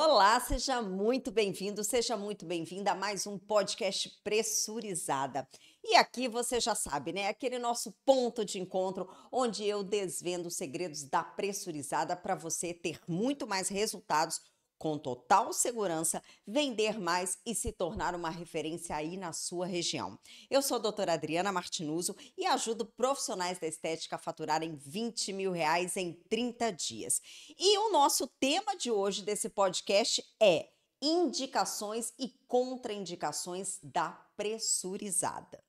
Olá, seja muito bem-vindo, seja muito bem-vinda a mais um podcast Pressurizada. E aqui você já sabe, né? Aquele nosso ponto de encontro onde eu desvendo os segredos da pressurizada para você ter muito mais resultados com total segurança, vender mais e se tornar uma referência aí na sua região. Eu sou a doutora Adriana Martinuso e ajudo profissionais da estética a faturarem R$ 20 mil em 30 dias. E o nosso tema de hoje desse podcast é indicações e contraindicações da pressurizada.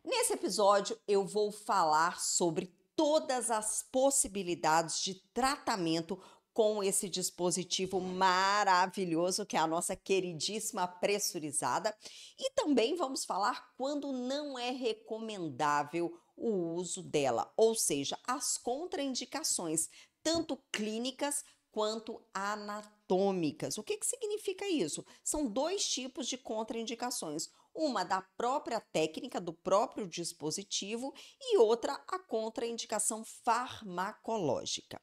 Nesse episódio, eu vou falar sobre todas as possibilidades de tratamento com esse dispositivo maravilhoso que é a nossa queridíssima pressurizada. E também vamos falar quando não é recomendável o uso dela, ou seja, as contraindicações, tanto clínicas quanto anatômicas. O que significa isso? São dois tipos de contraindicações. Uma da própria técnica, do próprio dispositivo, e outra a contraindicação farmacológica.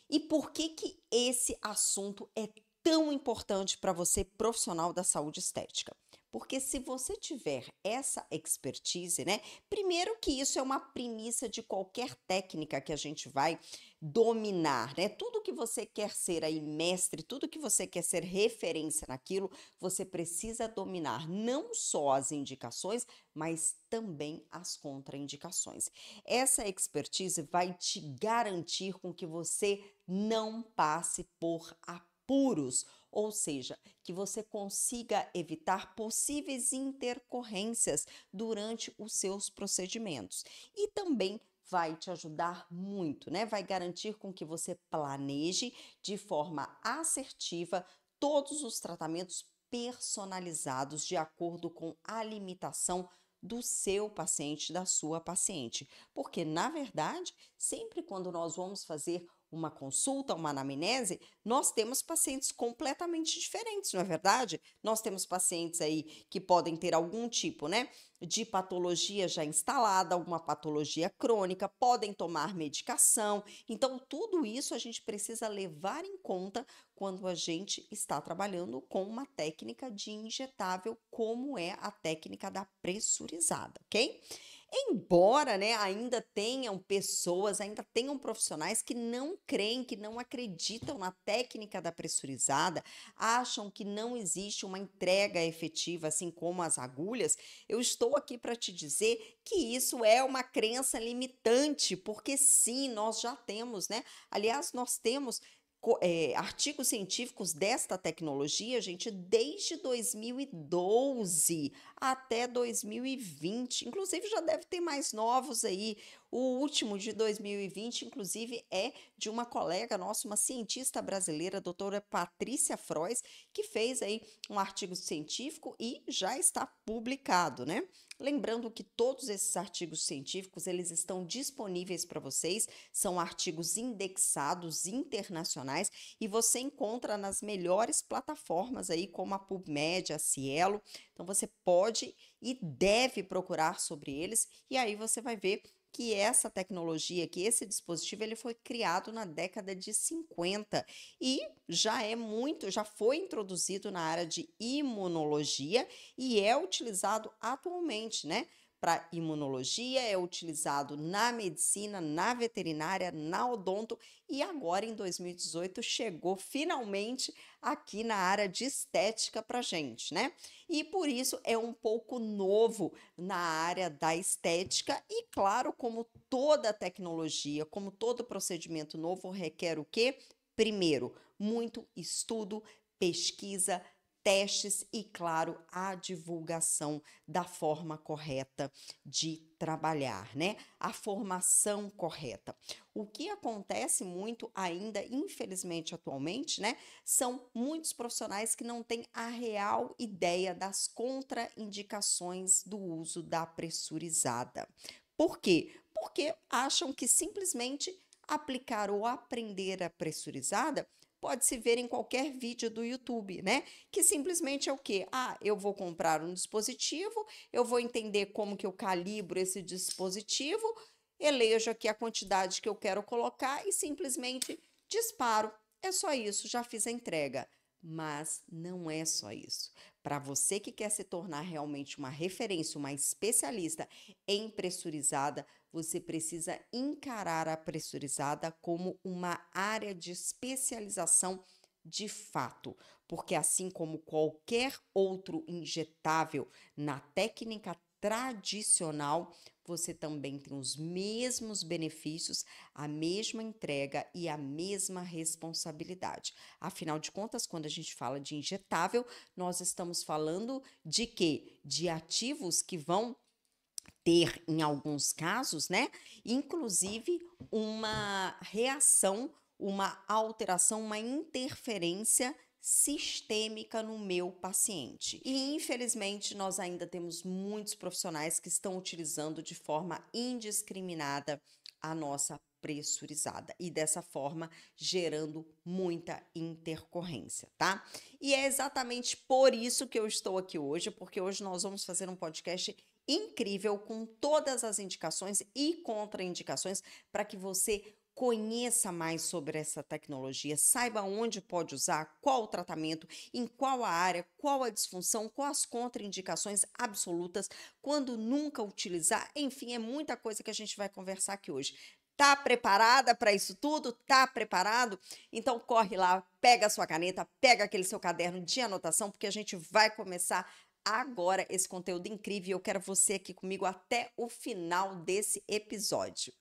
E por que esse assunto é tão importante para você, profissional da saúde estética? Porque se você tiver essa expertise, né? Primeiro que isso é uma premissa de qualquer técnica que a gente vai dominar, né? Tudo que você quer ser aí mestre, tudo que você quer ser referência naquilo, você precisa dominar não só as indicações, mas também as contraindicações. Essa expertise vai te garantir com que você não passe por apuros, ou seja, que você consiga evitar possíveis intercorrências durante os seus procedimentos. E também vai te ajudar muito, né? Vai garantir com que você planeje de forma assertiva todos os tratamentos personalizados de acordo com a limitação do seu paciente, da sua paciente. Porque, na verdade, sempre quando nós vamos fazer uma consulta, uma anamnese, nós temos pacientes completamente diferentes, não é verdade? Nós temos pacientes aí que podem ter algum tipo, né, de patologia já instalada, alguma patologia crônica, podem tomar medicação. Então, tudo isso a gente precisa levar em conta quando a gente está trabalhando com uma técnica de injetável, como é a técnica da pressurizada, ok? Embora, né, ainda tenham pessoas, ainda tenham profissionais que não creem, que não acreditam na técnica da pressurizada, acham que não existe uma entrega efetiva, assim como as agulhas, eu estou aqui para te dizer que isso é uma crença limitante, porque sim, nós já temos, né? Aliás, nós temos artigos científicos desta tecnologia, gente, desde 2012 até 2020. Inclusive, já deve ter mais novos aí. O último de 2020, inclusive, é de uma colega nossa, uma cientista brasileira, a doutora Patrícia Frois, que fez aí um artigo científico e já está publicado, né? Lembrando que todos esses artigos científicos, eles estão disponíveis para vocês, são artigos indexados internacionais e você encontra nas melhores plataformas aí, como a PubMed, a Cielo. Então você pode e deve procurar sobre eles e aí você vai ver que essa tecnologia, que esse dispositivo, ele foi criado na década de 50 e já foi introduzido na área de imunologia e é utilizado atualmente, né? Para imunologia, é utilizado na medicina, na veterinária, na odonto e agora em 2018 chegou finalmente aqui na área de estética para gente, né? E por isso é um pouco novo na área da estética e claro, como toda tecnologia, como todo procedimento novo requer o quê? Primeiro, muito estudo, pesquisa, testes e, claro, a divulgação da forma correta de trabalhar, né? A formação correta. O que acontece muito ainda, infelizmente, atualmente, né? São muitos profissionais que não têm a real ideia das contraindicações do uso da pressurizada. Por quê? Porque acham que simplesmente aplicar ou aprender a pressurizada pode se ver em qualquer vídeo do YouTube, né? Que simplesmente é o quê? Ah, eu vou comprar um dispositivo, eu vou entender como que eu calibro esse dispositivo, elejo aqui a quantidade que eu quero colocar e simplesmente disparo. É só isso, já fiz a entrega. Mas não é só isso. Para você que quer se tornar realmente uma referência, uma especialista em pressurizada, você precisa encarar a pressurizada como uma área de especialização de fato, porque assim como qualquer outro injetável na técnica tradicional, você também tem os mesmos benefícios, a mesma entrega e a mesma responsabilidade. Afinal de contas, quando a gente fala de injetável, nós estamos falando de quê? De ativos que vão ter, em alguns casos, né, inclusive uma reação, uma alteração, uma interferência sistêmica no meu paciente. E infelizmente nós ainda temos muitos profissionais que estão utilizando de forma indiscriminada a nossa pressurizada e dessa forma gerando muita intercorrência, tá? E é exatamente por isso que eu estou aqui hoje, porque hoje nós vamos fazer um podcast incrível com todas as indicações e contraindicações para que você conheça mais sobre essa tecnologia, saiba onde pode usar, qual o tratamento, em qual a área, qual a disfunção, quais as contraindicações absolutas, quando nunca utilizar, enfim, é muita coisa que a gente vai conversar aqui hoje. Tá preparada para isso tudo? Tá preparado? Então corre lá, pega a sua caneta, pega aquele seu caderno de anotação, porque a gente vai começar agora esse conteúdo incrível e eu quero você aqui comigo até o final desse episódio.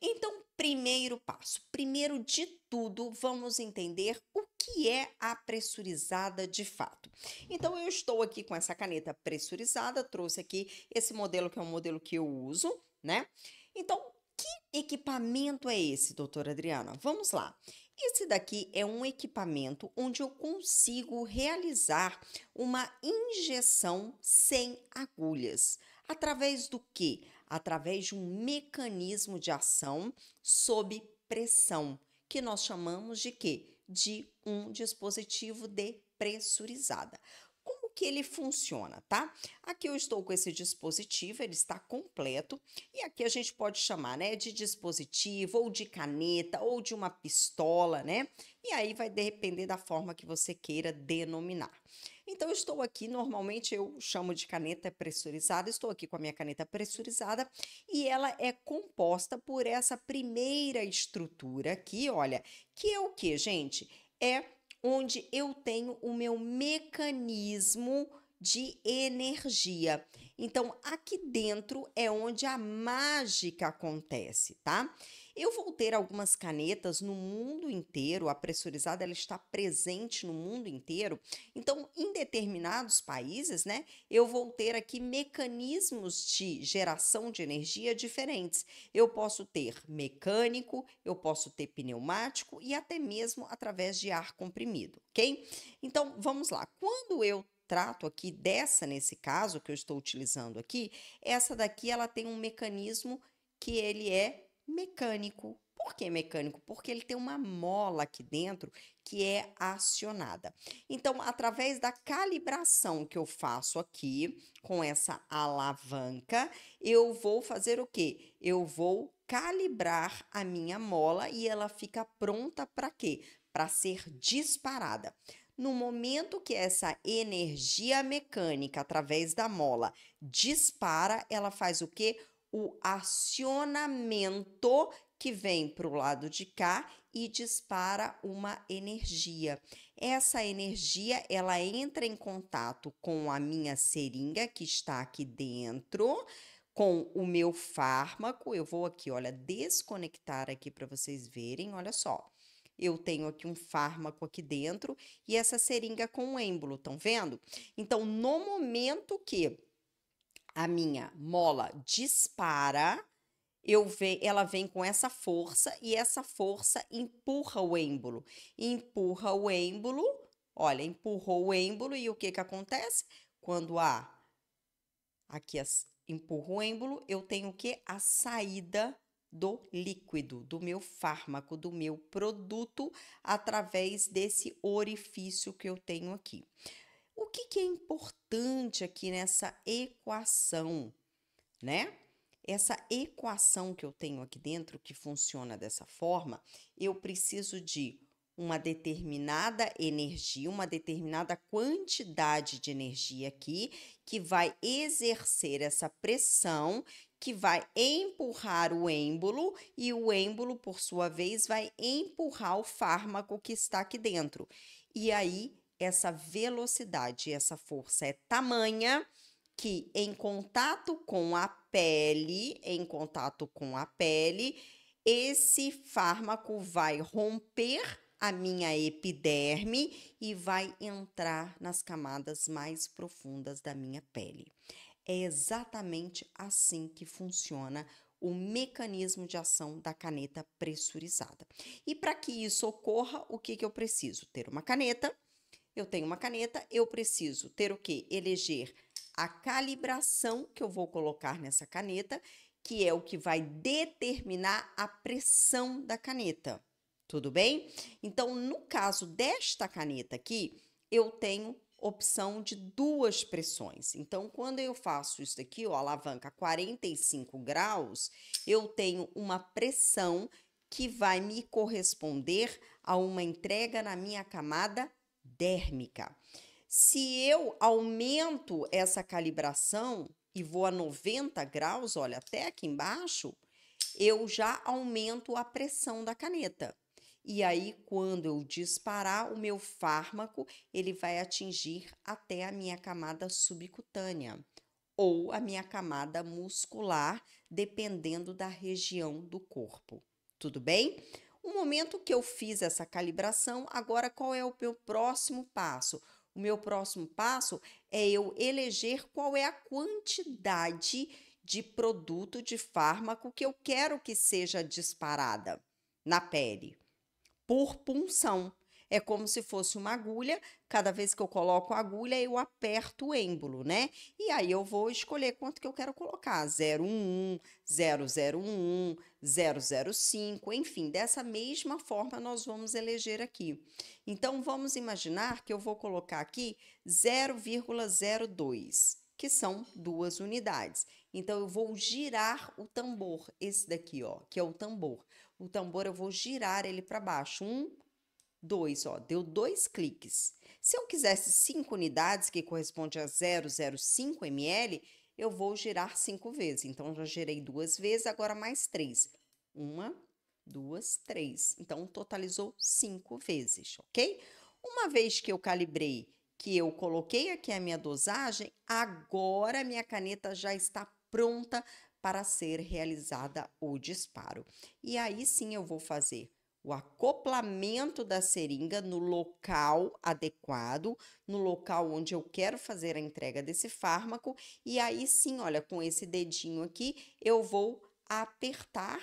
Então, primeiro passo, primeiro de tudo, vamos entender o que é a pressurizada de fato. Então, eu estou aqui com essa caneta pressurizada, trouxe aqui esse modelo que é um modelo que eu uso, né? Então, que equipamento é esse, doutora Adriana? Vamos lá. Esse daqui é um equipamento onde eu consigo realizar uma injeção sem agulhas. Através do quê? Através de um mecanismo de ação sob pressão, que nós chamamos de quê? De um dispositivo de pressurizada. Como que ele funciona, tá? Aqui eu estou com esse dispositivo, ele está completo, e aqui a gente pode chamar, né, de dispositivo, ou de caneta, ou de uma pistola, né? E aí vai depender da forma que você queira denominar. Então, eu estou aqui, normalmente eu chamo de caneta pressurizada, estou aqui com a minha caneta pressurizada e ela é composta por essa primeira estrutura aqui, olha, que é o que, gente? É onde eu tenho o meu mecanismo de energia. Então, aqui dentro é onde a mágica acontece, tá? Eu vou ter algumas canetas no mundo inteiro, a pressurizada ela está presente no mundo inteiro. Então, em determinados países, né, eu vou ter aqui mecanismos de geração de energia diferentes. Eu posso ter mecânico, eu posso ter pneumático e até mesmo através de ar comprimido, ok? Então, vamos lá. Quando eu trato aqui dessa, nesse caso que eu estou utilizando aqui, essa daqui ela tem um mecanismo que ele é mecânico. Por que mecânico? Porque ele tem uma mola aqui dentro que é acionada. Então, através da calibração que eu faço aqui com essa alavanca, eu vou fazer o quê? Eu vou calibrar a minha mola e ela fica pronta para quê? Para ser disparada. No momento que essa energia mecânica, através da mola, dispara, ela faz o quê? O acionamento que vem para o lado de cá e dispara uma energia. Essa energia, ela entra em contato com a minha seringa que está aqui dentro, com o meu fármaco. Eu vou aqui, olha, desconectar aqui para vocês verem, olha só. Eu tenho aqui um fármaco aqui dentro e essa seringa com o êmbolo, estão vendo? Então, no momento que a minha mola dispara, ela vem com essa força e essa força empurra o êmbolo. Empurra o êmbolo, olha, empurrou o êmbolo e o que que acontece? Quando empurra o êmbolo, eu tenho o que? A saída do líquido, do meu fármaco, do meu produto, através desse orifício que eu tenho aqui. O que é importante aqui nessa equação, né? Essa equação que eu tenho aqui dentro, que funciona dessa forma, eu preciso de uma determinada energia, uma determinada quantidade de energia aqui, que vai exercer essa pressão, que vai empurrar o êmbolo, e o êmbolo, por sua vez, vai empurrar o fármaco que está aqui dentro. E aí, essa velocidade, essa força é tamanha que em contato com a pele, esse fármaco vai romper a minha epiderme e vai entrar nas camadas mais profundas da minha pele. É exatamente assim que funciona o mecanismo de ação da caneta pressurizada. E para que isso ocorra, o que eu preciso? Ter uma caneta. Eu tenho uma caneta, eu preciso ter o quê? Eleger a calibração que eu vou colocar nessa caneta, que é o que vai determinar a pressão da caneta. Tudo bem? Então, no caso desta caneta aqui, eu tenho opção de duas pressões. Então, quando eu faço isso aqui, ó, alavanca 45 graus, eu tenho uma pressão que vai me corresponder a uma entrega na minha camada dérmica. Se eu aumento essa calibração e vou a 90 graus, olha, até aqui embaixo, eu já aumento a pressão da caneta. E aí, quando eu disparar o meu fármaco, ele vai atingir até a minha camada subcutânea ou a minha camada muscular, dependendo da região do corpo. Tudo bem? No momento que eu fiz essa calibração, agora qual é o meu próximo passo? O meu próximo passo é eu eleger qual é a quantidade de produto, de fármaco que eu quero que seja disparada na pele, por punção. É como se fosse uma agulha, cada vez que eu coloco a agulha, eu aperto o êmbolo, né? E aí eu vou escolher quanto que eu quero colocar, 0,1, 0,01, 0,05, enfim, dessa mesma forma nós vamos eleger aqui. Então, vamos imaginar que eu vou colocar aqui 0,02, que são 2 unidades. Então, eu vou girar o tambor, esse daqui, ó, que é o tambor. O tambor eu vou girar ele para baixo, 2, ó, deu 2 cliques. Se eu quisesse 5 unidades, que corresponde a 0,05 ml, eu vou girar 5 vezes. Então, já girei 2 vezes, agora mais 3. 1, 2, 3. Então, totalizou 5 vezes, ok? Uma vez que eu calibrei, que eu coloquei aqui a minha dosagem, agora a minha caneta já está pronta para ser realizada o disparo. E aí sim eu vou fazer o acoplamento da seringa no local adequado, no local onde eu quero fazer a entrega desse fármaco, e aí sim, olha, com esse dedinho aqui, eu vou apertar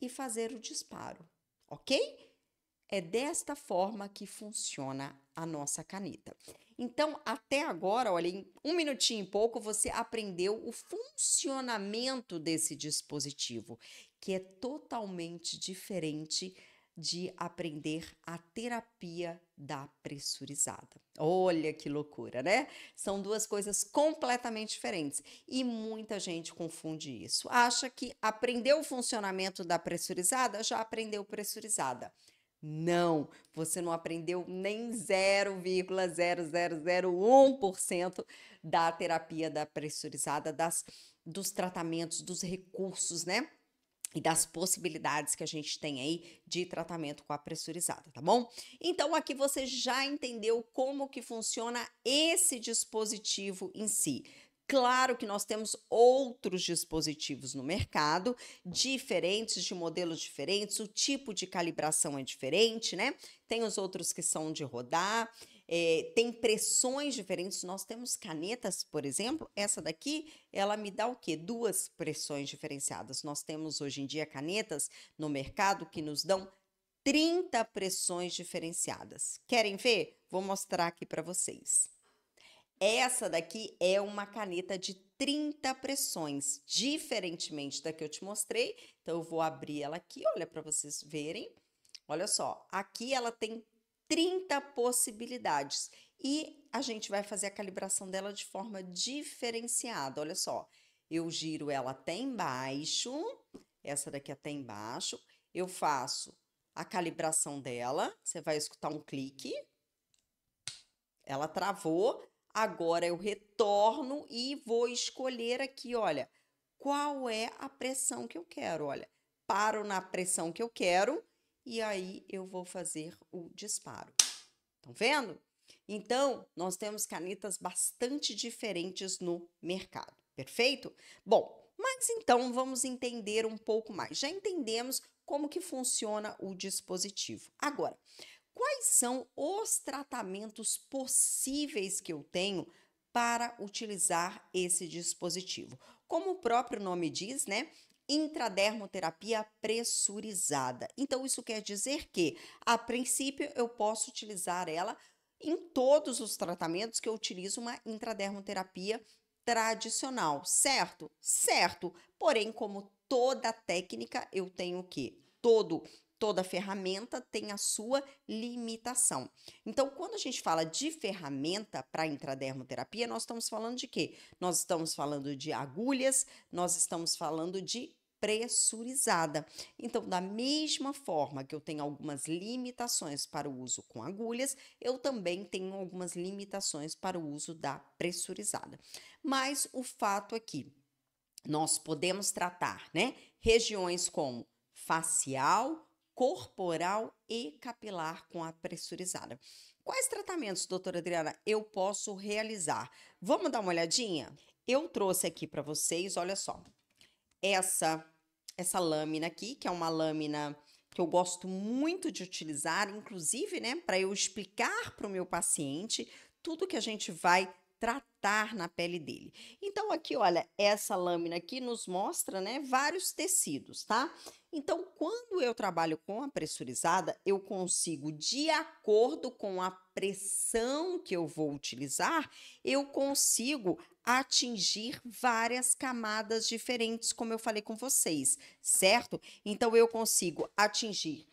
e fazer o disparo, ok? É desta forma que funciona a nossa caneta. Então, até agora, olha, em 1 minutinho e pouco, você aprendeu o funcionamento desse dispositivo, que é totalmente diferente de aprender a terapia da pressurizada. Olha que loucura, né? São duas coisas completamente diferentes e muita gente confunde isso. Acha que aprendeu o funcionamento da pressurizada, já aprendeu pressurizada. Não, você não aprendeu nem 0,0001% da terapia da pressurizada, dos tratamentos, dos recursos, né? E das possibilidades que a gente tem aí de tratamento com a pressurizada, tá bom? Então, aqui você já entendeu como que funciona esse dispositivo em si. Claro que nós temos outros dispositivos no mercado, diferentes, de modelos diferentes, o tipo de calibração é diferente, né? Tem os outros que são de rodar, tem pressões diferentes. Nós temos canetas, por exemplo, essa daqui, ela me dá o quê? 2 pressões diferenciadas. Nós temos hoje em dia canetas no mercado que nos dão 30 pressões diferenciadas. Querem ver? Vou mostrar aqui para vocês. Essa daqui é uma caneta de 30 pressões, diferentemente da que eu te mostrei. Então, eu vou abrir ela aqui, olha, para vocês verem. Olha só, aqui ela tem 30 possibilidades e a gente vai fazer a calibração dela de forma diferenciada. Olha só, eu giro ela até embaixo, essa daqui até embaixo, eu faço a calibração dela, você vai escutar um clique, ela travou, agora eu retorno e vou escolher aqui, olha, qual é a pressão que eu quero, olha, paro na pressão que eu quero e aí eu vou fazer o disparo. Estão vendo? Então, nós temos canetas bastante diferentes no mercado, perfeito? Bom, mas então vamos entender um pouco mais. Já entendemos como que funciona o dispositivo. Agora, quais são os tratamentos possíveis que eu tenho para utilizar esse dispositivo? Como o próprio nome diz, né? Intradermoterapia pressurizada. Então, isso quer dizer que, a princípio, eu posso utilizar ela em todos os tratamentos que eu utilizo uma intradermoterapia tradicional, certo? Certo. Porém, como toda técnica, eu tenho o quê? Toda ferramenta tem a sua limitação. Então, quando a gente fala de ferramenta para intradermoterapia, nós estamos falando de quê? Nós estamos falando de agulhas, nós estamos falando de pressurizada. Então, da mesma forma que eu tenho algumas limitações para o uso com agulhas, eu também tenho algumas limitações para o uso da pressurizada. Mas o fato é que nós podemos tratar, né, regiões como facial, corporal e capilar com a pressurizada. Quais tratamentos, doutora Adriana, eu posso realizar? Vamos dar uma olhadinha? Eu trouxe aqui para vocês, olha só, essa lâmina aqui, que é uma lâmina que eu gosto muito de utilizar, inclusive, né, para eu explicar para o meu paciente tudo que a gente vai tratar na pele dele. Então, aqui, olha, essa lâmina aqui nos mostra, né, vários tecidos, tá? Então, quando eu trabalho com a pressurizada, eu consigo, de acordo com a pressão que eu vou utilizar, eu consigo atingir várias camadas diferentes, como eu falei com vocês, certo? Então, eu consigo atingir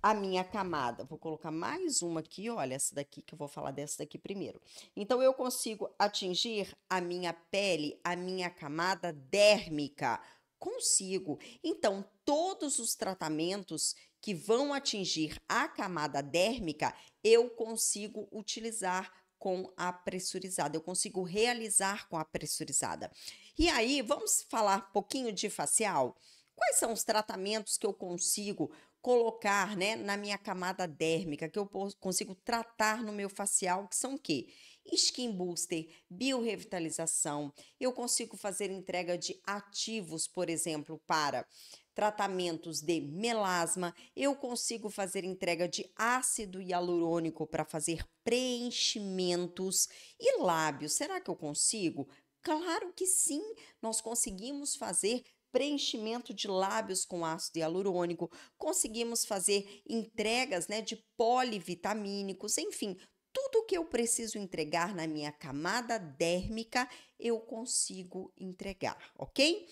a minha camada. Vou colocar mais uma aqui, olha, essa daqui que eu vou falar dessa daqui primeiro. Então, eu consigo atingir a minha pele, a minha camada dérmica. Consigo. Então, todos os tratamentos que vão atingir a camada dérmica, eu consigo utilizar com a pressurizada, eu consigo realizar com a pressurizada. E aí, vamos falar um pouquinho de facial? Quais são os tratamentos que eu consigo colocar, né, na minha camada dérmica, que eu consigo tratar no meu facial, que são o quê? Skin Booster, biorrevitalização, eu consigo fazer entrega de ativos, por exemplo, para tratamentos de melasma, eu consigo fazer entrega de ácido hialurônico para fazer preenchimentos e lábios. Será que eu consigo? Claro que sim, nós conseguimos fazer preenchimento de lábios com ácido hialurônico, conseguimos fazer entregas, né, de polivitamínicos, enfim, tudo que eu preciso entregar na minha camada dérmica, eu consigo entregar, ok?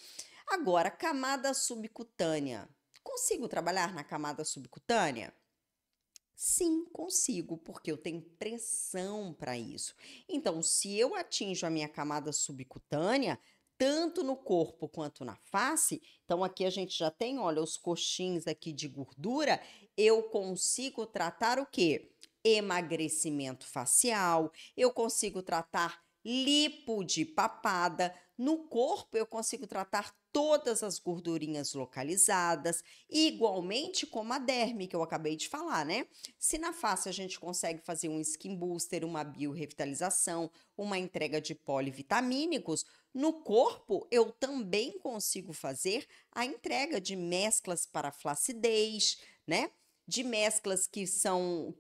Agora, camada subcutânea. Consigo trabalhar na camada subcutânea? Sim, consigo, porque eu tenho pressão para isso. Então, se eu atinjo a minha camada subcutânea, tanto no corpo quanto na face, então aqui a gente já tem, olha, os coxins aqui de gordura, eu consigo tratar o quê? Emagrecimento facial, eu consigo tratar lipo de papada, no corpo eu consigo tratar todas as gordurinhas localizadas, igualmente como a derme que eu acabei de falar, né? Se na face a gente consegue fazer um skin booster, uma biorrevitalização, uma entrega de polivitamínicos, no corpo eu também consigo fazer a entrega de mesclas para flacidez, né? De mesclas que são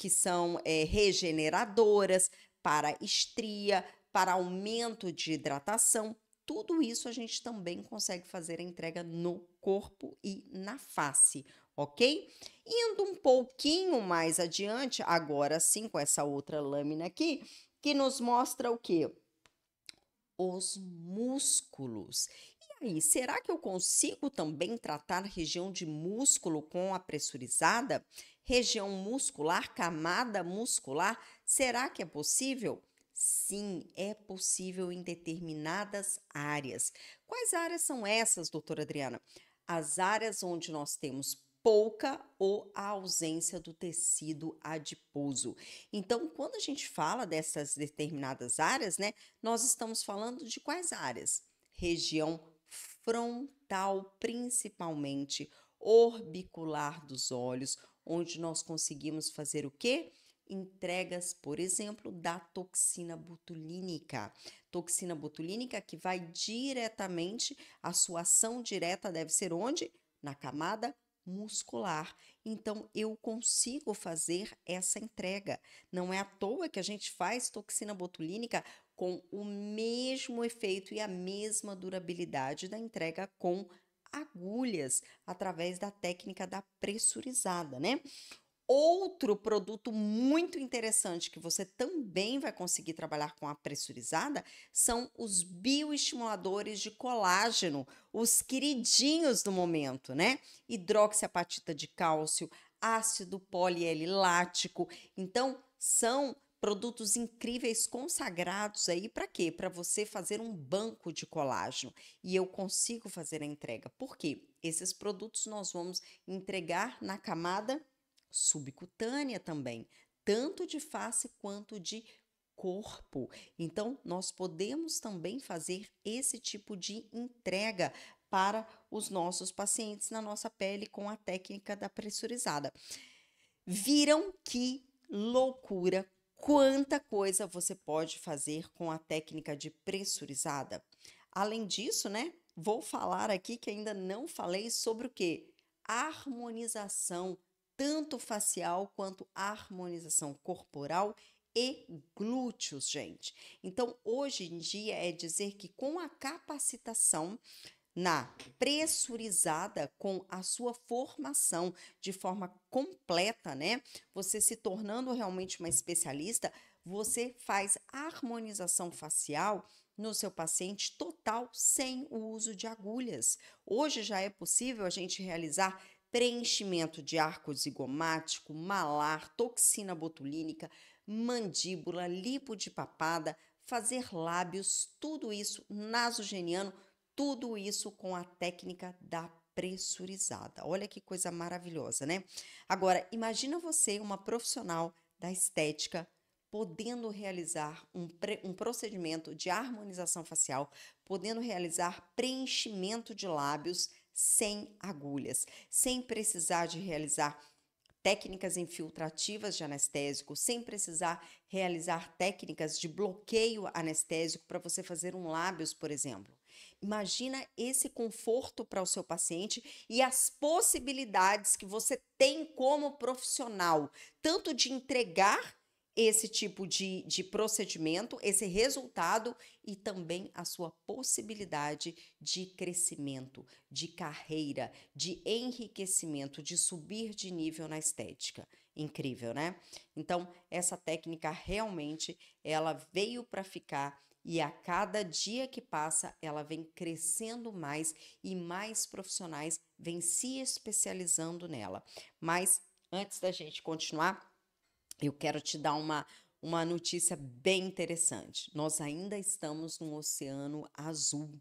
regeneradoras para estria, para aumento de hidratação. Tudo isso a gente também consegue fazer a entrega no corpo e na face, ok? Indo um pouquinho mais adiante, agora sim com essa outra lâmina aqui, que nos mostra o quê? os músculos. E aí, será que eu consigo também tratar a região de músculo com a pressurizada? Região muscular, camada muscular, será que é possível? Sim, é possível em determinadas áreas. Quais áreas são essas, doutora Adriana? As áreas onde nós temos pouca ou a ausência do tecido adiposo. Então, quando a gente fala dessas determinadas áreas, né, nós estamos falando de quais áreas? Região frontal, principalmente, orbicular dos olhos, onde nós conseguimos fazer o quê? Entregas, por exemplo, da toxina botulínica. Toxina botulínica que vai diretamente, a sua ação direta deve ser onde? Na camada muscular. Então, eu consigo fazer essa entrega. Não é à toa que a gente faz toxina botulínica com o mesmo efeito e a mesma durabilidade da entrega com agulhas, através da técnica da pressurizada, né? Outro produto muito interessante que você também vai conseguir trabalhar com a pressurizada são os bioestimuladores de colágeno, os queridinhos do momento, né? Hidroxiapatita de cálcio, ácido polielilático. Então, são produtos incríveis consagrados aí para quê? Para você fazer um banco de colágeno. E eu consigo fazer a entrega. Por quê? Esses produtos nós vamos entregar na camada subcutânea também, tanto de face quanto de corpo. Então, nós podemos também fazer esse tipo de entrega para os nossos pacientes na nossa pele com a técnica da pressurizada. Viram que loucura, quanta coisa você pode fazer com a técnica de pressurizada? Além disso, né, vou falar aqui que ainda não falei sobre o quê? Harmonização, tanto facial quanto harmonização corporal e glúteos, gente. Então, hoje em dia é dizer que com a capacitação na pressurizada, com a sua formação de forma completa, né? Você se tornando realmente uma especialista, você faz harmonização facial no seu paciente total sem o uso de agulhas. Hoje já é possível a gente realizar preenchimento de arco zigomático, malar, toxina botulínica, mandíbula, lipo de papada, fazer lábios, tudo isso nasogeniano, tudo isso com a técnica da pressurizada. Olha que coisa maravilhosa, né? Agora, imagina você, uma profissional da estética, podendo realizar um procedimento de harmonização facial, podendo realizar preenchimento de lábios sem agulhas, sem precisar de realizar técnicas infiltrativas de anestésico, sem precisar realizar técnicas de bloqueio anestésico para você fazer um lábios, por exemplo. Imagina esse conforto para o seu paciente e as possibilidades que você tem como profissional, tanto de entregar esse tipo de procedimento, esse resultado e também a sua possibilidade de crescimento, de carreira, de enriquecimento, de subir de nível na estética. Incrível, né? Então, essa técnica realmente ela veio para ficar e a cada dia que passa, ela vem crescendo mais e mais profissionais vêm se especializando nela. Mas antes da gente continuar, eu quero te dar uma notícia bem interessante. Nós ainda estamos num oceano azul.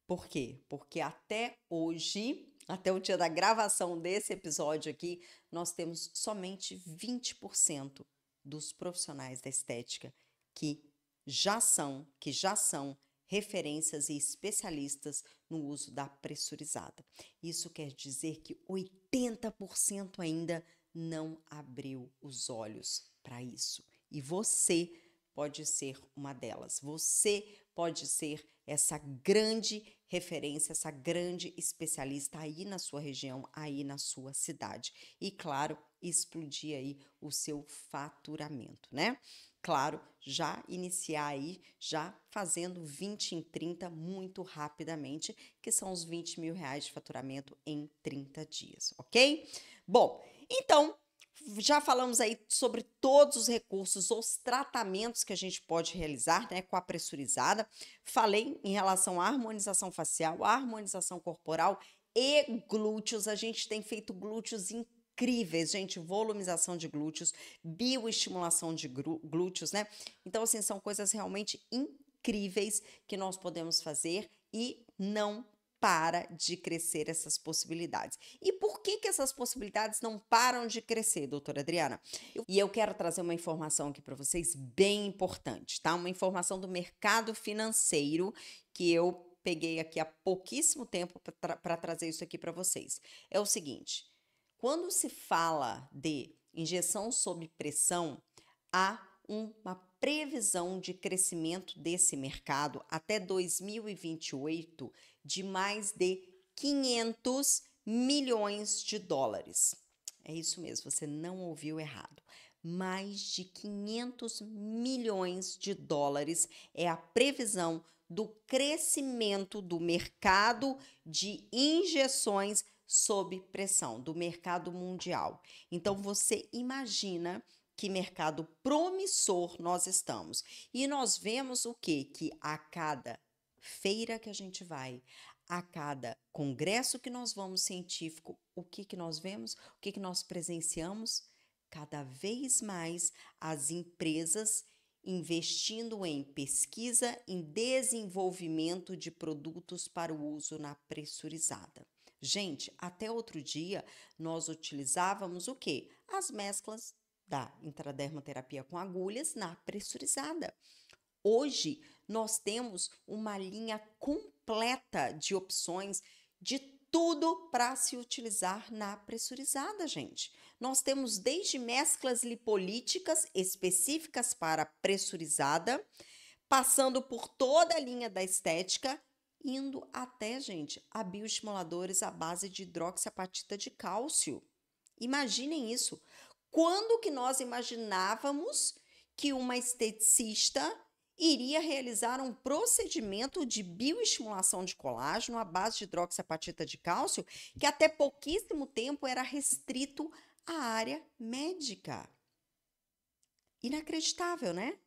Por quê? Porque até hoje, até o dia da gravação desse episódio aqui, nós temos somente 20% dos profissionais da estética que já são referências e especialistas no uso da pressurizada. Isso quer dizer que 80% ainda não abriu os olhos para isso. E você pode ser uma delas. Você pode ser essa grande referência, essa grande especialista aí na sua região, aí na sua cidade. E, claro, explodir aí o seu faturamento, né? Claro, já iniciar aí, já fazendo 20 em 30 muito rapidamente, que são os 20 mil reais de faturamento em 30 dias, ok? Bom, então Já falamos aí sobre todos os recursos, os tratamentos que a gente pode realizar, né, com a pressurizada. Falei em relação à harmonização facial, à harmonização corporal e glúteos. A gente tem feito glúteos incríveis, gente, volumização de glúteos, bioestimulação de glúteos, né? Então, assim, são coisas realmente incríveis que nós podemos fazer e não para de crescer essas possibilidades. E por que que essas possibilidades não param de crescer, doutora Adriana? E eu quero trazer uma informação aqui para vocês bem importante, tá? Uma informação do mercado financeiro que eu peguei aqui há pouquíssimo tempo para trazer isso aqui para vocês. É o seguinte: quando se fala de injeção sob pressão, há uma previsão de crescimento desse mercado até 2028 de mais de 500 milhões de dólares. É isso mesmo, você não ouviu errado. Mais de 500 milhões de dólares é a previsão do crescimento do mercado de injeções sob pressão, do mercado mundial. Então, você imagina que mercado promissor nós estamos. E nós vemos o quê? Que a cada feira que a gente vai, a cada congresso que nós vamos científico, o que que nós vemos? O que que nós presenciamos? Cada vez mais as empresas investindo em pesquisa, em desenvolvimento de produtos para o uso na pressurizada. Gente, até outro dia nós utilizávamos o quê? As mesclas da intradermoterapia com agulhas na pressurizada. Hoje, nós temos uma linha completa de opções de tudo para se utilizar na pressurizada, gente. Nós temos desde mesclas lipolíticas específicas para pressurizada, passando por toda a linha da estética, indo até, gente, a bioestimuladores à base de hidroxiapatita de cálcio. Imaginem isso. Quando que nós imaginávamos que uma esteticista iria realizar um procedimento de bioestimulação de colágeno à base de hidroxiapatita de cálcio, que até pouquíssimo tempo era restrito à área médica? Inacreditável, né?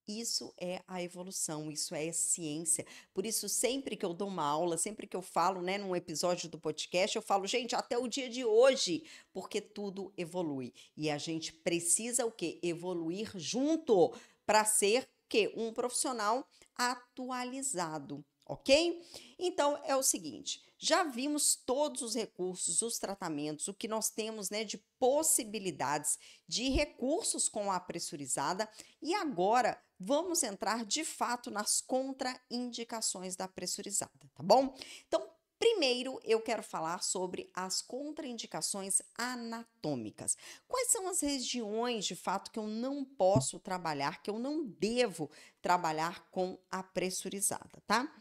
Isso é a evolução, isso é a ciência. Por isso, sempre que eu dou uma aula, sempre que eu falo, né, num episódio do podcast, eu falo, gente, até o dia de hoje, porque tudo evolui. E a gente precisa o quê? Evoluir junto para ser o quê? Um profissional atualizado, ok? Então, é o seguinte, já vimos todos os recursos, os tratamentos, o que nós temos, né, de possibilidades de recursos com a pressurizada e agora vamos entrar de fato nas contraindicações da pressurizada, tá bom? Então, primeiro eu quero falar sobre as contraindicações anatômicas. Quais são as regiões de fato que eu não posso trabalhar, que eu não devo trabalhar com a pressurizada, tá?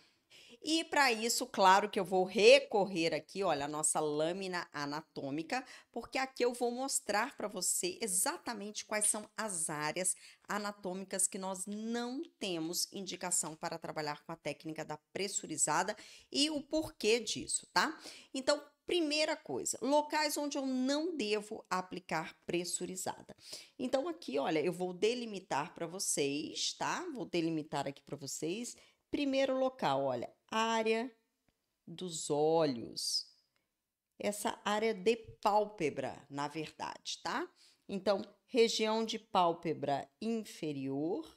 E para isso, claro que eu vou recorrer aqui, olha, a nossa lâmina anatômica, porque aqui eu vou mostrar para você exatamente quais são as áreas anatômicas que nós não temos indicação para trabalhar com a técnica da pressurizada e o porquê disso, tá? Então, primeira coisa, locais onde eu não devo aplicar pressurizada. Então, aqui, olha, eu vou delimitar para vocês, tá? Vou delimitar aqui para vocês. Primeiro local, olha, área dos olhos. Essa área de pálpebra, na verdade, tá? Então, região de pálpebra inferior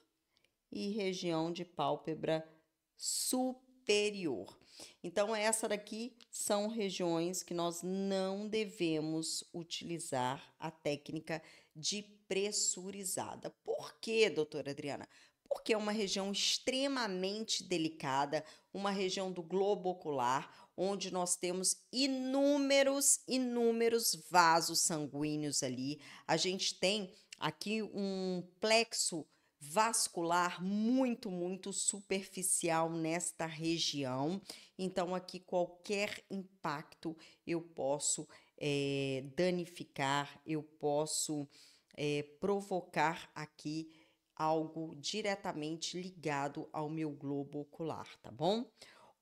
e região de pálpebra superior. Então, essa daqui são regiões que nós não devemos utilizar a técnica de pressurizada. Por quê, doutora Adriana? Porque é uma região extremamente delicada, uma região do globo ocular, onde nós temos inúmeros vasos sanguíneos ali. A gente tem aqui um plexo vascular muito superficial nesta região. Então, aqui qualquer impacto eu posso danificar, eu posso provocar aqui algo diretamente ligado ao meu globo ocular, tá bom?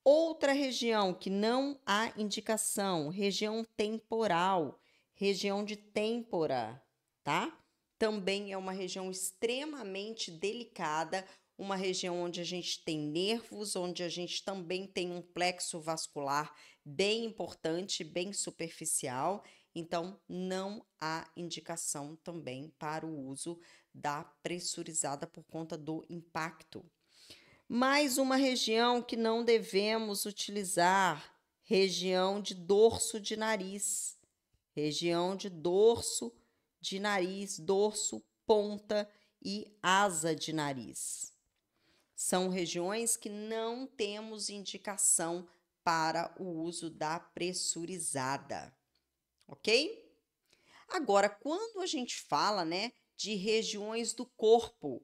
Outra região que não há indicação, região temporal, região de têmpora. tá? Também é uma região extremamente delicada, uma região onde a gente tem nervos, onde a gente também tem um plexo vascular bem importante, bem superficial. Então, não há indicação também para o uso da pressurizada por conta do impacto. Mais uma região que não devemos utilizar, região de dorso de nariz. Região de dorso de nariz, dorso, ponta e asa de nariz. São regiões que não temos indicação para o uso da pressurizada, ok? Agora, quando a gente fala, né, de regiões do corpo,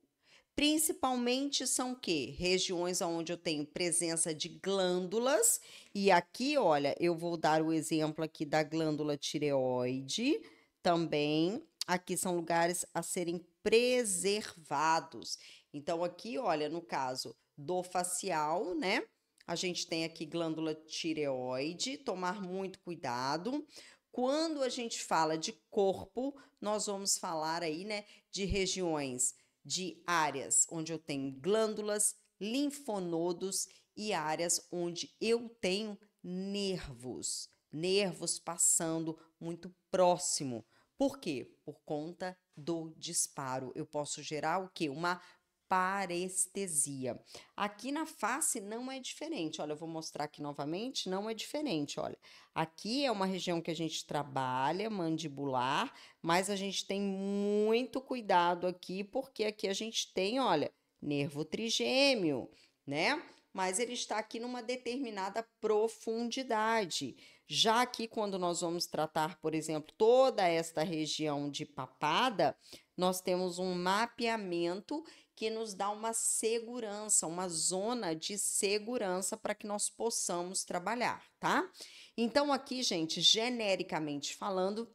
principalmente são o quê? Regiões onde eu tenho presença de glândulas, e aqui, olha, eu vou dar o exemplo aqui da glândula tireoide, também, aqui são lugares a serem preservados. Então, aqui, olha, no caso do facial, né? A gente tem aqui glândula tireoide, tomar muito cuidado. Quando a gente fala de corpo, nós vamos falar aí, né, de regiões de áreas onde eu tenho glândulas, linfonodos e áreas onde eu tenho nervos, nervos passando muito próximo. Por quê? Por conta do disparo. Eu posso gerar o quê? Uma parestesia. Aqui na face não é diferente. Olha, eu vou mostrar aqui novamente, não é diferente, olha. Aqui é uma região que a gente trabalha, mandibular, mas a gente tem muito cuidado aqui, porque aqui a gente tem, olha, nervo trigêmeo, né? Mas ele está aqui numa determinada profundidade. Já aqui, quando nós vamos tratar, por exemplo, toda esta região de papada, nós temos um mapeamento que nos dá uma segurança, uma zona de segurança para que nós possamos trabalhar, tá? Então, aqui, gente, genericamente falando,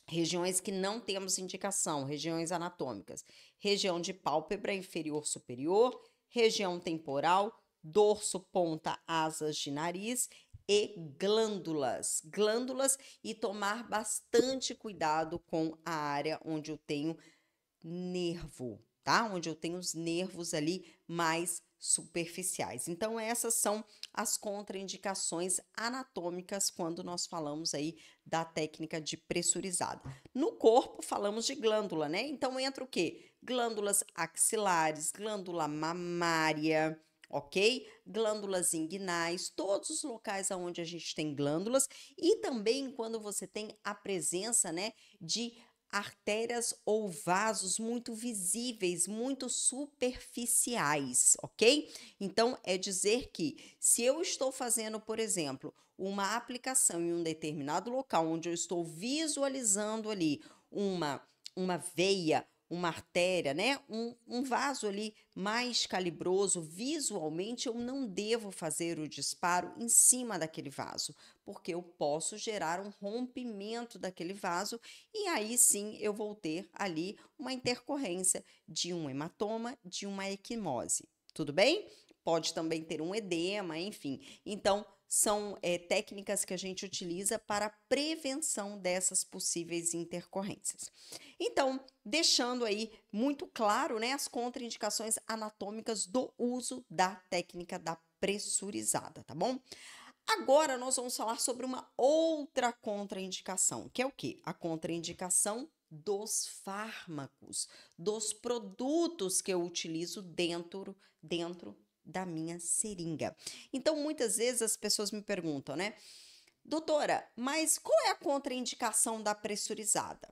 regiões que não temos indicação, regiões anatômicas, região de pálpebra inferior superior, região temporal, dorso, ponta, asas de nariz e glândulas. Glândulas e tomar bastante cuidado com a área onde eu tenho nervo, tá? Onde eu tenho os nervos ali mais superficiais. Então, essas são as contraindicações anatômicas quando nós falamos aí da técnica de pressurizada. No corpo, falamos de glândula, né? Então, entra o quê? Glândulas axilares, glândula mamária, ok? Glândulas inguinais, todos os locais onde a gente tem glândulas e também quando você tem a presença, né, de artérias ou vasos muito visíveis, muito superficiais, ok? Então, é dizer que se eu estou fazendo, por exemplo, uma aplicação em um determinado local onde eu estou visualizando ali uma veia, uma artéria, né? Um vaso ali mais calibroso, visualmente eu não devo fazer o disparo em cima daquele vaso, porque eu posso gerar um rompimento daquele vaso e aí sim eu vou ter ali uma intercorrência de um hematoma, de uma equimose. Tudo bem? Pode também ter um edema, enfim. Então, são técnicas que a gente utiliza para a prevenção dessas possíveis intercorrências. Então, deixando aí muito claro, né, as contraindicações anatômicas do uso da técnica da pressurizada, tá bom? Agora nós vamos falar sobre uma outra contraindicação, que é o quê? A contraindicação dos fármacos, dos produtos que eu utilizo dentro da minha seringa. Então, muitas vezes as pessoas me perguntam, né? Doutora, mas qual é a contraindicação da pressurizada?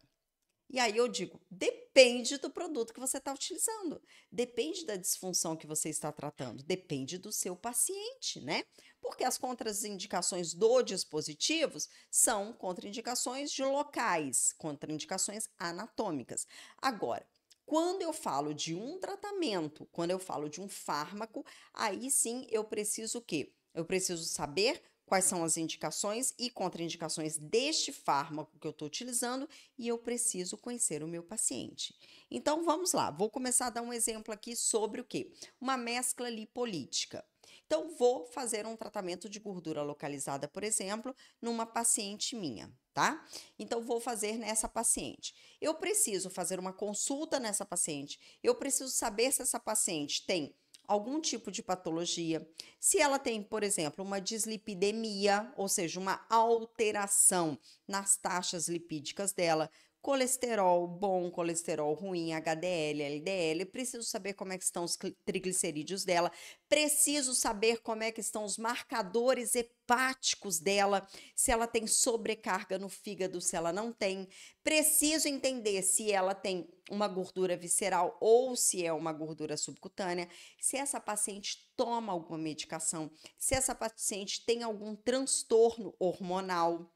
E aí eu digo, depende do produto que você está utilizando, depende da disfunção que você está tratando, depende do seu paciente, né? Porque as contraindicações do dispositivos são contraindicações de locais, contraindicações anatômicas. Agora, quando eu falo de um tratamento, quando eu falo de um fármaco, aí sim eu preciso o quê? Eu preciso saber quais são as indicações e contraindicações deste fármaco que eu estou utilizando e eu preciso conhecer o meu paciente. Então, vamos lá, vou começar a dar um exemplo aqui sobre o quê? Uma mescla lipolítica. Então, vou fazer um tratamento de gordura localizada, por exemplo, numa paciente minha, tá? Então, vou fazer nessa paciente. Eu preciso fazer uma consulta nessa paciente, eu preciso saber se essa paciente tem algum tipo de patologia, se ela tem, por exemplo, uma dislipidemia, ou seja, uma alteração nas taxas lipídicas dela, colesterol bom, colesterol ruim, HDL, LDL, preciso saber como é que estão os triglicerídeos dela, preciso saber como é que estão os marcadores hepáticos dela, se ela tem sobrecarga no fígado, se ela não tem. Preciso entender se ela tem uma gordura visceral ou se é uma gordura subcutânea, se essa paciente toma alguma medicação, se essa paciente tem algum transtorno hormonal.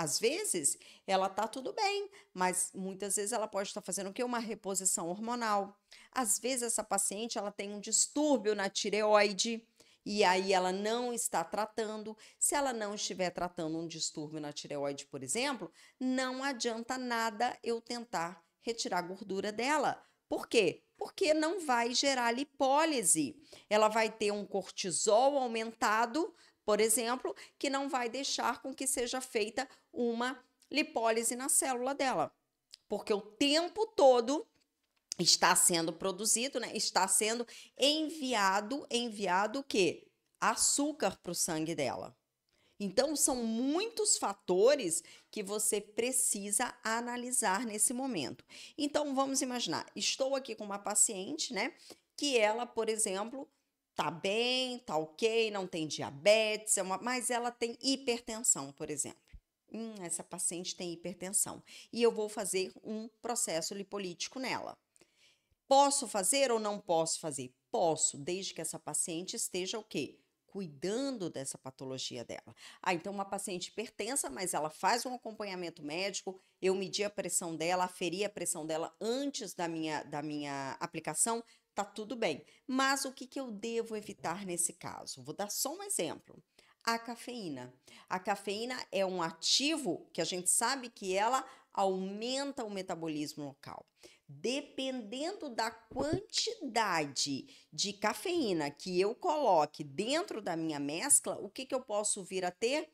Às vezes, ela tá tudo bem, mas muitas vezes ela pode estar fazendo o quê? Uma reposição hormonal. Às vezes, essa paciente ela tem um distúrbio na tireoide e aí ela não está tratando. Se ela não estiver tratando um distúrbio na tireoide, por exemplo, não adianta nada eu tentar retirar a gordura dela. Por quê? Porque não vai gerar lipólise. Ela vai ter um cortisol aumentado, por exemplo, que não vai deixar com que seja feita uma lipólise na célula dela. Porque o tempo todo está sendo produzido, né? Está sendo enviado o quê? Açúcar para o sangue dela. Então, são muitos fatores que você precisa analisar nesse momento. Então, vamos imaginar, estou aqui com uma paciente, né? Que ela, por exemplo, tá bem, tá ok, não tem diabetes, mas ela tem hipertensão, por exemplo. Essa paciente tem hipertensão. E eu vou fazer um processo lipolítico nela. Posso fazer ou não posso fazer? Posso, desde que essa paciente esteja o quê? Cuidando dessa patologia dela. Então uma paciente hipertensa, mas ela faz um acompanhamento médico, eu medi a pressão dela, aferi a pressão dela antes da minha aplicação, tá tudo bem. Mas o que eu devo evitar nesse caso? Vou dar só um exemplo. A cafeína. A cafeína é um ativo que a gente sabe que ela aumenta o metabolismo local. Dependendo da quantidade de cafeína que eu coloque dentro da minha mescla, o que eu posso vir a ter?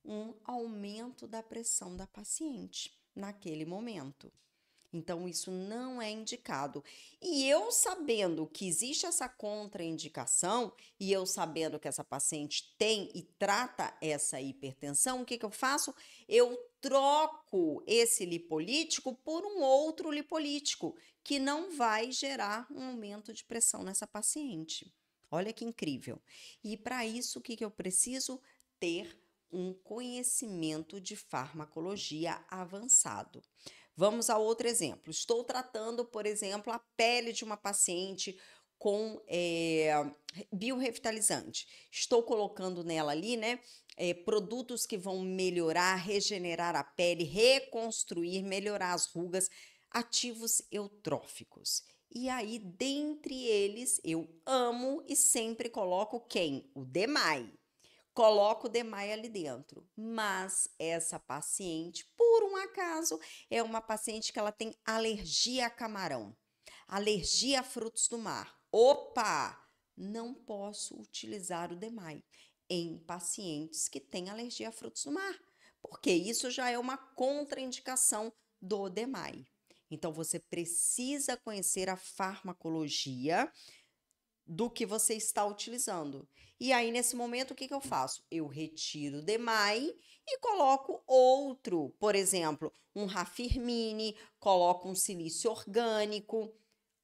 Um aumento da pressão da paciente naquele momento. Então, isso não é indicado. E eu sabendo que existe essa contraindicação, e eu sabendo que essa paciente tem e trata essa hipertensão, o que eu faço? Eu troco esse lipolítico por um outro lipolítico, que não vai gerar um aumento de pressão nessa paciente. Olha que incrível. E para isso, o que eu preciso? Ter um conhecimento de farmacologia avançado. Vamos a outro exemplo. Estou tratando, por exemplo, a pele de uma paciente com biorrevitalizante. Estou colocando nela ali, né, produtos que vão melhorar, regenerar a pele, reconstruir, melhorar as rugas, ativos eutróficos. E aí, dentre eles, eu amo e sempre coloco quem? O DMAI. Coloco o DMAI ali dentro, mas essa paciente, por um acaso, é uma paciente que ela tem alergia a camarão, alergia a frutos do mar. Opa! Não posso utilizar o DMAI em pacientes que têm alergia a frutos do mar, porque isso já é uma contraindicação do DMAI. Então, você precisa conhecer a farmacologia do que você está utilizando. E aí, nesse momento, o que eu faço? Eu retiro o DMAI e coloco outro, por exemplo, um Rafirmine, coloco um silício orgânico,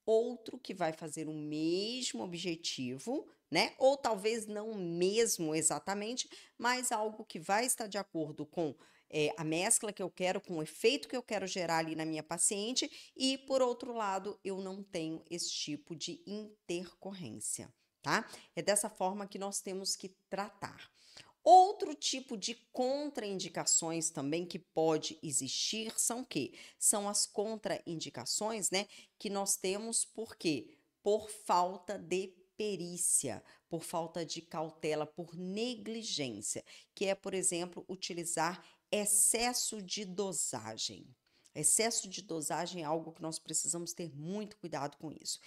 outro que vai fazer o mesmo objetivo, né? Ou talvez não o mesmo exatamente, mas algo que vai estar de acordo com a mescla que eu quero, com o efeito que eu quero gerar ali na minha paciente, e por outro lado, eu não tenho esse tipo de intercorrência, tá? É dessa forma que nós temos que tratar. Outro tipo de contraindicações também que pode existir são o quê? São as contraindicações, né, que nós temos por quê? Por falta de perícia, por falta de cautela, por negligência, que é, por exemplo, utilizar excesso de dosagem. Excesso de dosagem é algo que nós precisamos ter muito cuidado com isso.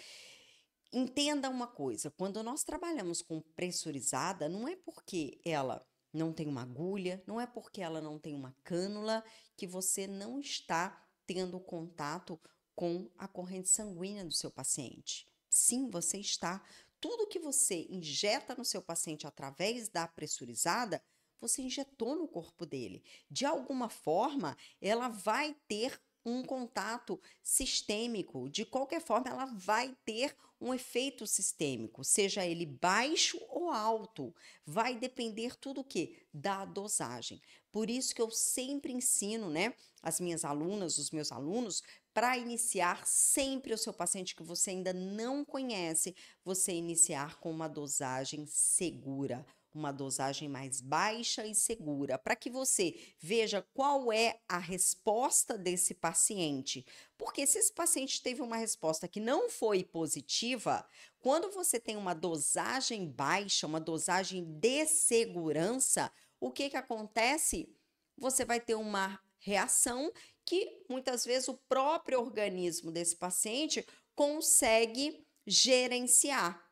Entenda uma coisa, quando nós trabalhamos com pressurizada, não é porque ela não tem uma agulha, não é porque ela não tem uma cânula, que você não está tendo contato com a corrente sanguínea do seu paciente. Sim, você está. Tudo que você injeta no seu paciente através da pressurizada, você injetou no corpo dele. De alguma forma, ela vai ter um contato sistêmico. De qualquer forma, ela vai ter um efeito sistêmico, seja ele baixo ou alto. Vai depender tudo o quê? Da dosagem. Por isso que eu sempre ensino, né, as minhas alunas, os meus alunos, para iniciar sempre o seu paciente que você ainda não conhece, você iniciar com uma dosagem segura, uma dosagem mais baixa e segura, para que você veja qual é a resposta desse paciente. Porque se esse paciente teve uma resposta que não foi positiva, quando você tem uma dosagem baixa, uma dosagem de segurança, o que que acontece? Você vai ter uma reação que muitas vezes o próprio organismo desse paciente consegue gerenciar.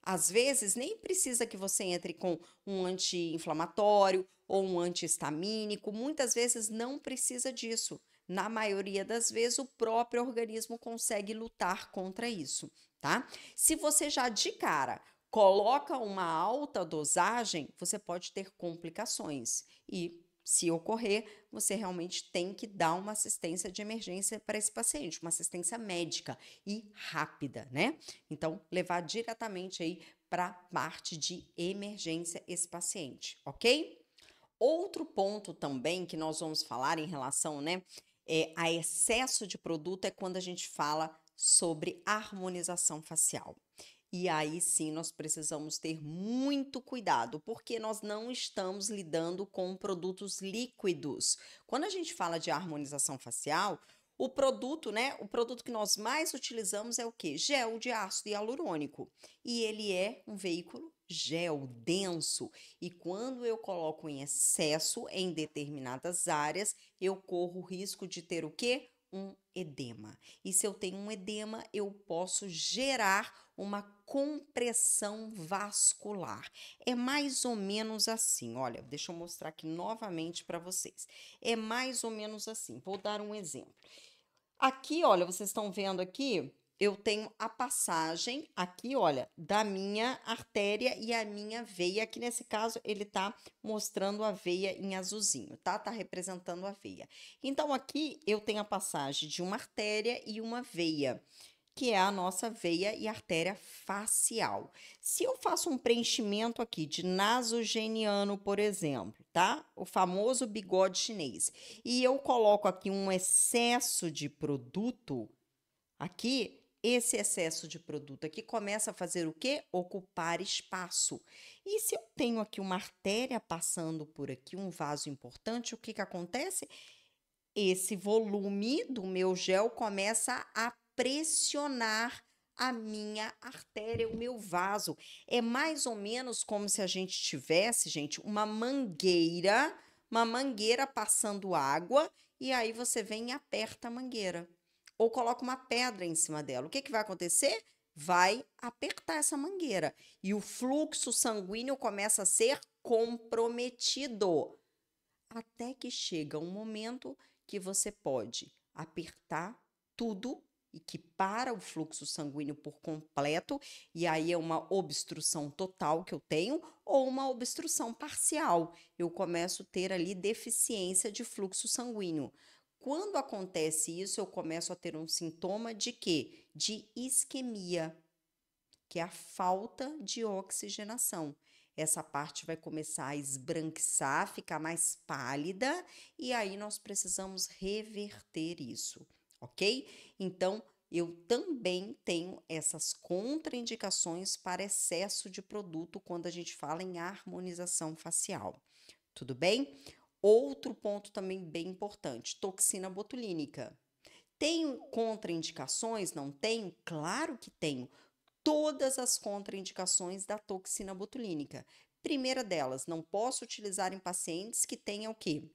Às vezes, nem precisa que você entre com um anti-inflamatório ou um antihistamínico, muitas vezes não precisa disso. Na maioria das vezes, o próprio organismo consegue lutar contra isso, tá? Se você já de cara coloca uma alta dosagem, você pode ter complicações e se ocorrer, você realmente tem que dar uma assistência de emergência para esse paciente, uma assistência médica e rápida, né? Então, levar diretamente aí para a parte de emergência esse paciente, ok? Outro ponto também que nós vamos falar em relação, né, a excesso de produto é quando a gente fala sobre harmonização facial. E aí sim nós precisamos ter muito cuidado, porque nós não estamos lidando com produtos líquidos. Quando a gente fala de harmonização facial, o produto, né? O produto que nós mais utilizamos é o quê? Gel de ácido hialurônico. E ele é um veículo gel denso. E quando eu coloco em excesso em determinadas áreas, eu corro o risco de ter o quê? Um edema. E se eu tenho um edema, eu posso gerar uma compressão vascular. É mais ou menos assim, olha, deixa eu mostrar aqui novamente para vocês. É mais ou menos assim, vou dar um exemplo. Aqui, olha, vocês estão vendo aqui, eu tenho a passagem aqui, olha, da minha artéria e a minha veia. Aqui nesse caso, ele tá mostrando a veia em azulzinho, tá? Tá representando a veia. Então, aqui eu tenho a passagem de uma artéria e uma veia, que é a nossa veia e artéria facial. Se eu faço um preenchimento aqui de nasogeniano, por exemplo, tá? O famoso bigode chinês, e eu coloco aqui um excesso de produto, aqui, esse excesso de produto aqui começa a fazer o quê? Ocupar espaço. E se eu tenho aqui uma artéria passando por aqui, um vaso importante, o que que acontece? Esse volume do meu gel começa a pressionar a minha artéria, o meu vaso. É mais ou menos como se a gente tivesse, gente, uma mangueira passando água, e aí você vem e aperta a mangueira. Ou coloca uma pedra em cima dela. O que que vai acontecer? Vai apertar essa mangueira. E o fluxo sanguíneo começa a ser comprometido. Até que chega um momento que você pode apertar tudo e que para o fluxo sanguíneo por completo, e aí é uma obstrução total que eu tenho, ou uma obstrução parcial. Eu começo a ter ali deficiência de fluxo sanguíneo. Quando acontece isso, eu começo a ter um sintoma de quê? De isquemia, que é a falta de oxigenação. Essa parte vai começar a esbranquiçar, ficar mais pálida, e aí nós precisamos reverter isso, ok? Então, eu também tenho essas contraindicações para excesso de produto quando a gente fala em harmonização facial. Tudo bem? Outro ponto também bem importante: toxina botulínica. Tenho contraindicações? Não tenho? Claro que tenho todas as contraindicações da toxina botulínica. Primeira delas, não posso utilizar em pacientes que tenham o quê?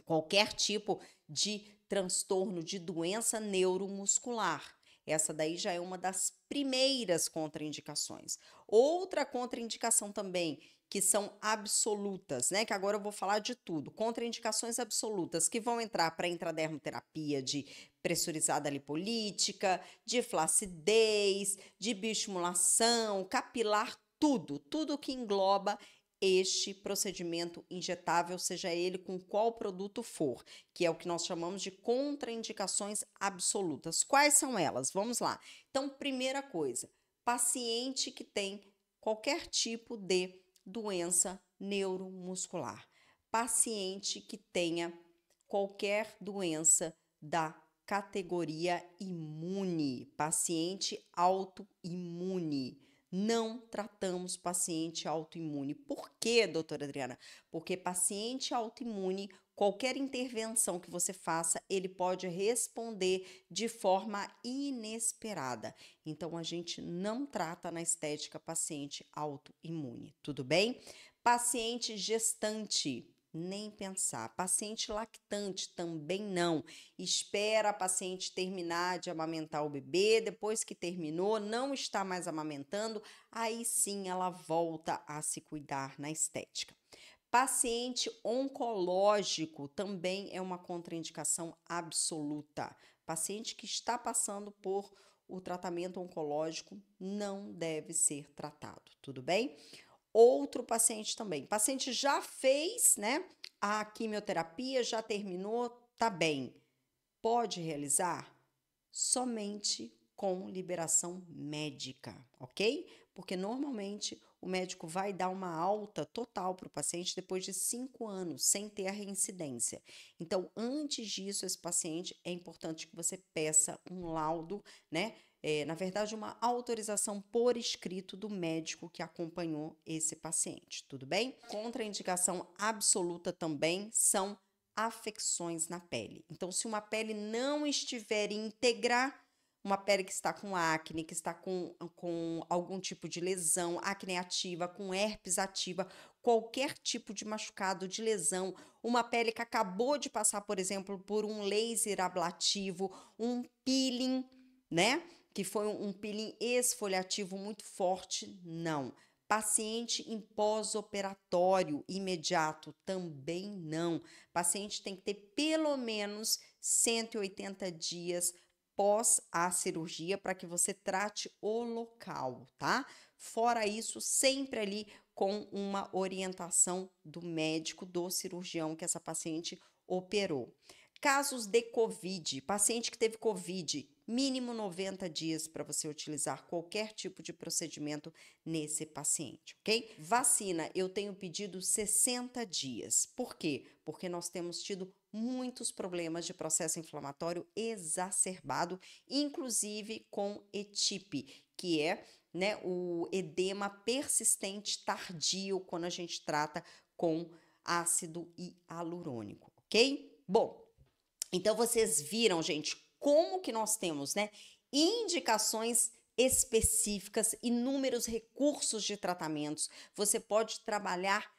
Qualquer tipo de transtorno de doença neuromuscular. Essa daí já é uma das primeiras contraindicações. Outra contraindicação também, que são absolutas, né? Que agora eu vou falar de tudo. Contraindicações absolutas que vão entrar para intradermoterapia de pressurizada lipolítica, de flacidez, de bioestimulação, capilar, tudo que engloba este procedimento injetável, seja ele com qual produto for, que é o que nós chamamos de contraindicações absolutas. Quais são elas? Vamos lá. Então, primeira coisa, paciente que tem qualquer tipo de doença neuromuscular, paciente que tenha qualquer doença da categoria imune, paciente autoimune. Não tratamos paciente autoimune. Por quê, doutora Adriana? Porque paciente autoimune, qualquer intervenção que você faça, ele pode responder de forma inesperada. Então, a gente não trata na estética paciente autoimune, tudo bem? Paciente gestante, nem pensar. Paciente lactante, também não. Espera a paciente terminar de amamentar o bebê, depois que terminou, não está mais amamentando, aí sim ela volta a se cuidar na estética. Paciente oncológico também é uma contraindicação absoluta. Paciente que está passando por o tratamento oncológico não deve ser tratado, tudo bem? Outro paciente também. Paciente já fez, né, a quimioterapia, já terminou, tá bem. Pode realizar somente com liberação médica, ok? Porque normalmente o médico vai dar uma alta total para o paciente depois de 5 anos, sem ter a reincidência. Então, antes disso, esse paciente é importante que você peça um laudo, né? Na verdade, uma autorização por escrito do médico que acompanhou esse paciente, tudo bem? Contraindicação absoluta também são afecções na pele. Então, se uma pele não estiver íntegra, uma pele que está com acne, que está com algum tipo de lesão, acne ativa, com herpes ativa, qualquer tipo de machucado, de lesão, uma pele que acabou de passar, por exemplo, por um laser ablativo, um peeling, né? Que foi um peeling esfoliativo muito forte, não. Paciente em pós-operatório imediato, também não. Paciente tem que ter pelo menos 180 dias pós a cirurgia para que você trate o local, tá? Fora isso, sempre ali com uma orientação do médico, do cirurgião que essa paciente operou. Casos de COVID, paciente que teve COVID, mínimo 90 dias para você utilizar qualquer tipo de procedimento nesse paciente, ok? Vacina, eu tenho pedido 60 dias. Por quê? Porque nós temos tido muitos problemas de processo inflamatório exacerbado, inclusive com ETIP, que é, né, o edema persistente tardio quando a gente trata com ácido hialurônico, ok? Bom, então vocês viram, gente, como que nós temos, né, indicações específicas, inúmeros recursos de tratamentos. Você pode trabalhar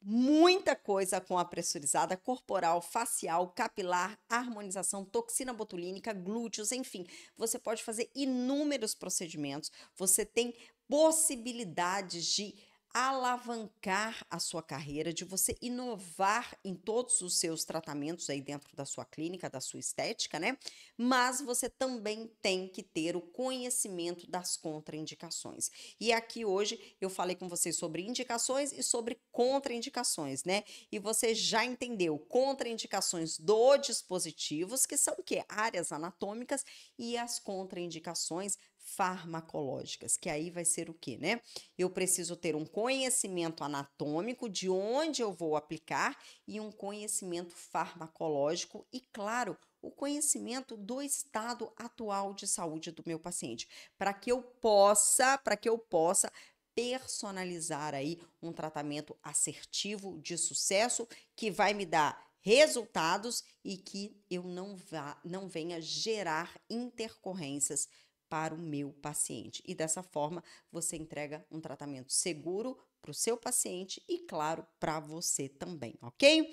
muita coisa com a pressurizada corporal, facial, capilar, harmonização, toxina botulínica, glúteos, enfim. Você pode fazer inúmeros procedimentos. Você tem possibilidades de alavancar a sua carreira, de você inovar em todos os seus tratamentos aí dentro da sua clínica, da sua estética, né? Mas você também tem que ter o conhecimento das contraindicações. E aqui hoje eu falei com vocês sobre indicações e sobre contraindicações, né? E você já entendeu contraindicações do dispositivos, que são o quê? Áreas anatômicas, e as contraindicações farmacológicas, que aí vai ser o quê, né? Eu preciso ter um conhecimento anatômico de onde eu vou aplicar e um conhecimento farmacológico e, claro, o conhecimento do estado atual de saúde do meu paciente, para que eu possa personalizar aí um tratamento assertivo de sucesso que vai me dar resultados e que eu não venha gerar intercorrências para o meu paciente. E dessa forma, você entrega um tratamento seguro para o seu paciente e, claro, para você também, ok?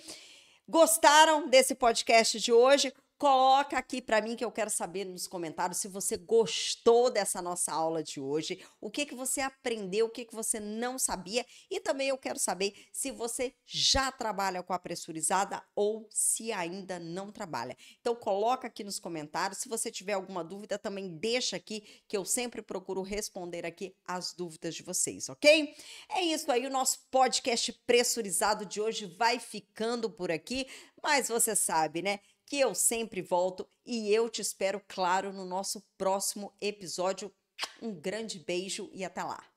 Gostaram desse podcast de hoje? Coloca aqui para mim que eu quero saber nos comentários se você gostou dessa nossa aula de hoje, o que que você aprendeu, o que que você não sabia e também eu quero saber se você já trabalha com a pressurizada ou se ainda não trabalha. Então coloca aqui nos comentários, se você tiver alguma dúvida também deixa aqui que eu sempre procuro responder aqui as dúvidas de vocês, ok? É isso aí, o nosso podcast pressurizado de hoje vai ficando por aqui, mas você sabe, né? Que eu sempre volto e eu te espero, claro, no nosso próximo episódio. Um grande beijo e até lá!